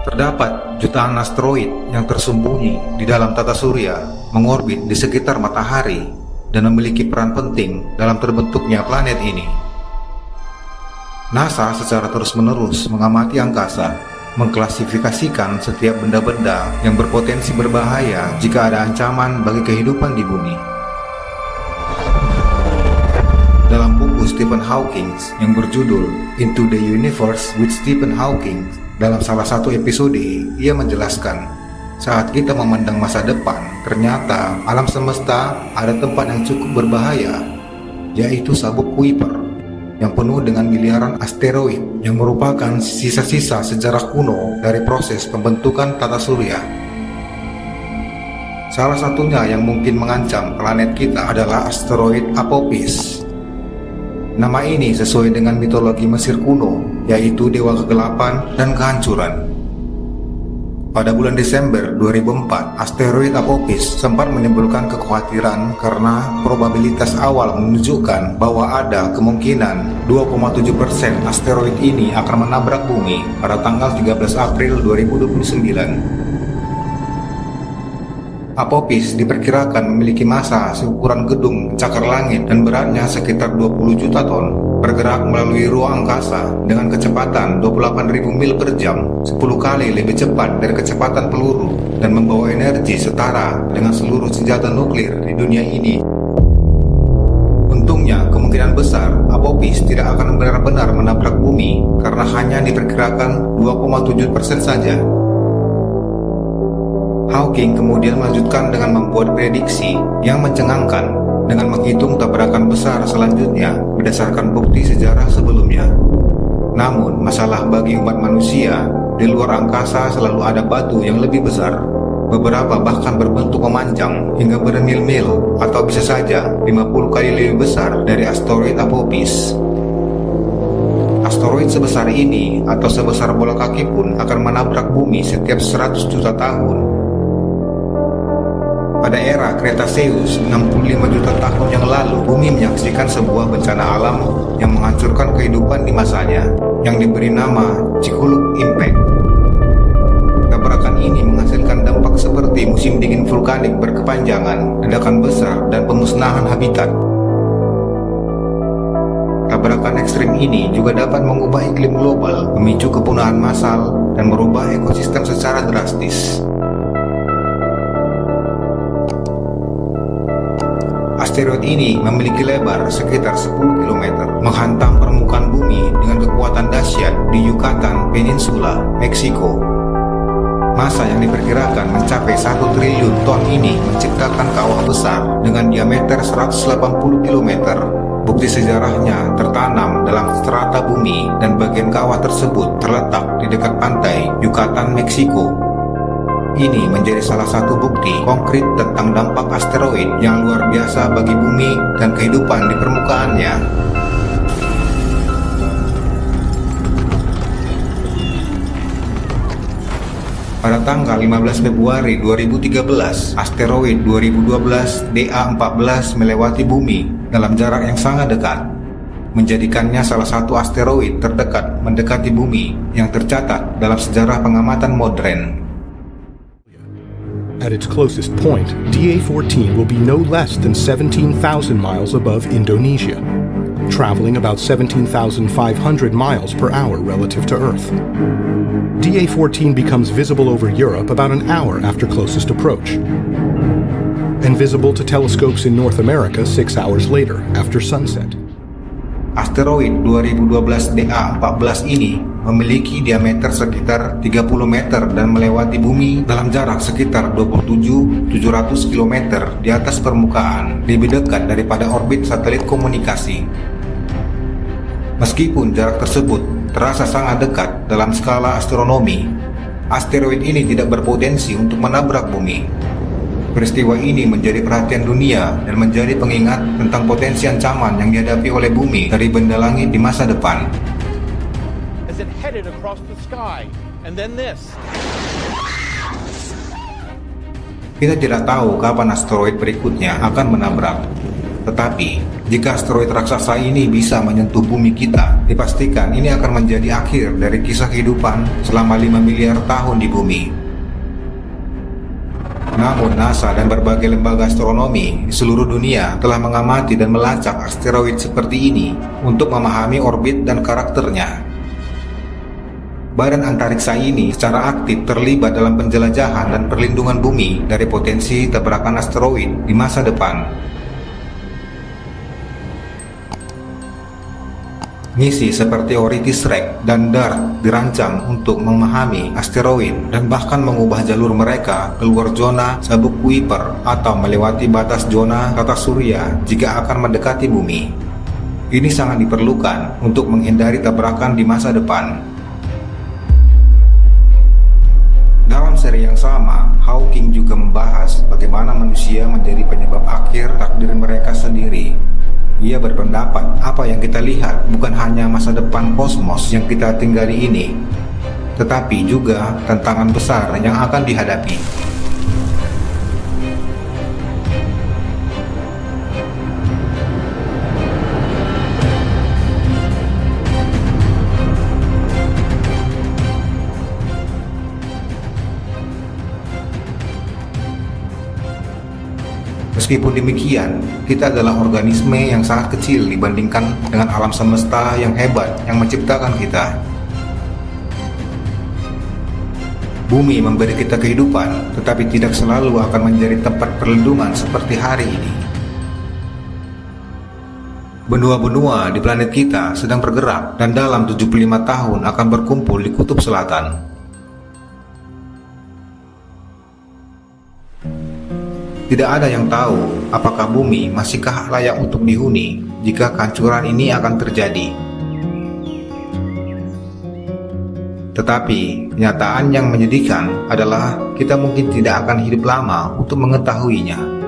Terdapat jutaan asteroid yang tersembunyi di dalam tata surya, mengorbit di sekitar matahari, dan memiliki peran penting dalam terbentuknya planet ini. NASA secara terus-menerus mengamati angkasa, mengklasifikasikan setiap benda-benda yang berpotensi berbahaya jika ada ancaman bagi kehidupan di bumi. Dalam buku Stephen Hawking yang berjudul Into the Universe with Stephen Hawking, dalam salah satu episode, ia menjelaskan, saat kita memandang masa depan, ternyata alam semesta ada tempat yang cukup berbahaya, yaitu sabuk Kuiper, yang penuh dengan miliaran asteroid yang merupakan sisa-sisa sejarah kuno dari proses pembentukan tata surya. Salah satunya yang mungkin mengancam planet kita adalah asteroid Apophis. Nama ini sesuai dengan mitologi Mesir kuno, yaitu dewa kegelapan dan kehancuran. Pada bulan Desember 2004, asteroid Apophis sempat menimbulkan kekhawatiran karena probabilitas awal menunjukkan bahwa ada kemungkinan 2,7% asteroid ini akan menabrak bumi pada tanggal 13 April 2029. Apophis diperkirakan memiliki massa seukuran gedung cakar langit dan beratnya sekitar 20 juta ton, bergerak melalui ruang angkasa dengan kecepatan 28.000 mil per jam, 10 kali lebih cepat dari kecepatan peluru, dan membawa energi setara dengan seluruh senjata nuklir di dunia ini. Untungnya, kemungkinan besar Apophis tidak akan benar-benar menabrak bumi karena hanya diperkirakan 2,7% saja. Hawking kemudian melanjutkan dengan membuat prediksi yang mencengangkan dengan menghitung tabrakan besar selanjutnya berdasarkan bukti sejarah sebelumnya. Namun, masalah bagi umat manusia, di luar angkasa selalu ada batu yang lebih besar, beberapa bahkan berbentuk memanjang hingga bermil-mil atau bisa saja 50 kali lebih besar dari asteroid Apophis. Asteroid sebesar ini atau sebesar bola kaki pun akan menabrak bumi setiap 100 juta tahun. Pada era Cretaceous 65 juta tahun yang lalu, bumi menyaksikan sebuah bencana alam yang menghancurkan kehidupan di masanya, yang diberi nama Chicxulub Impact. Tabrakan ini menghasilkan dampak seperti musim dingin vulkanik berkepanjangan, ledakan besar, dan pemusnahan habitat. Tabrakan ekstrim ini juga dapat mengubah iklim global, memicu kepunahan massal, dan merubah ekosistem secara drastis. Asteroid ini memiliki lebar sekitar 10 km, menghantam permukaan bumi dengan kekuatan dahsyat di Yucatan Peninsula, Meksiko. Massa yang diperkirakan mencapai 1 triliun ton ini menciptakan kawah besar dengan diameter 180 km. Bukti sejarahnya tertanam dalam strata bumi dan bagian kawah tersebut terletak di dekat pantai Yucatan, Meksiko. Ini menjadi salah satu bukti konkret tentang dampak asteroid yang luar biasa bagi bumi dan kehidupan di permukaannya. Pada tanggal 15 Februari 2013, asteroid 2012 DA14 melewati bumi dalam jarak yang sangat dekat, menjadikannya salah satu asteroid terdekat mendekati bumi yang tercatat dalam sejarah pengamatan modern. At its closest point, DA14 will be no less than 17,000 miles above Indonesia, traveling about 17,500 miles per hour relative to Earth. DA14 becomes visible over Europe about an hour after closest approach, and visible to telescopes in North America 6 hours later after sunset. Asteroid 2012 DA14 ini memiliki diameter sekitar 30 meter dan melewati bumi dalam jarak sekitar 27.700 km di atas permukaan, lebih dekat daripada orbit satelit komunikasi. Meskipun jarak tersebut terasa sangat dekat dalam skala astronomi, asteroid ini tidak berpotensi untuk menabrak bumi. Peristiwa ini menjadi perhatian dunia dan menjadi pengingat tentang potensi ancaman yang dihadapi oleh bumi dari benda langit di masa depan. Kita tidak tahu kapan asteroid berikutnya akan menabrak. Tetapi, jika asteroid raksasa ini bisa menyentuh bumi kita, dipastikan ini akan menjadi akhir dari kisah kehidupan selama 5 miliar tahun di bumi. Namun NASA dan berbagai lembaga astronomi di seluruh dunia telah mengamati dan melacak asteroid seperti ini untuk memahami orbit dan karakternya. Badan antariksa ini secara aktif terlibat dalam penjelajahan dan perlindungan bumi dari potensi tabrakan asteroid di masa depan. Misi seperti ORITIS-REx dan DART dirancang untuk memahami asteroid dan bahkan mengubah jalur mereka keluar zona sabuk Kuiper atau melewati batas zona tata surya jika akan mendekati bumi. Ini sangat diperlukan untuk menghindari tabrakan di masa depan. Dalam seri yang sama, Hawking juga membahas bagaimana manusia menjadi penyebab akhir takdir mereka sendiri. Ia berpendapat apa yang kita lihat bukan hanya masa depan kosmos yang kita tinggali ini, tetapi juga tantangan besar yang akan dihadapi. Meskipun demikian, kita adalah organisme yang sangat kecil dibandingkan dengan alam semesta yang hebat yang menciptakan kita. Bumi memberi kita kehidupan, tetapi tidak selalu akan menjadi tempat perlindungan seperti hari ini. Benua-benua di planet kita sedang bergerak dan dalam 75 tahun akan berkumpul di kutub selatan. Tidak ada yang tahu apakah bumi masihkah layak untuk dihuni jika kehancuran ini akan terjadi. Tetapi, kenyataan yang menyedihkan adalah kita mungkin tidak akan hidup lama untuk mengetahuinya.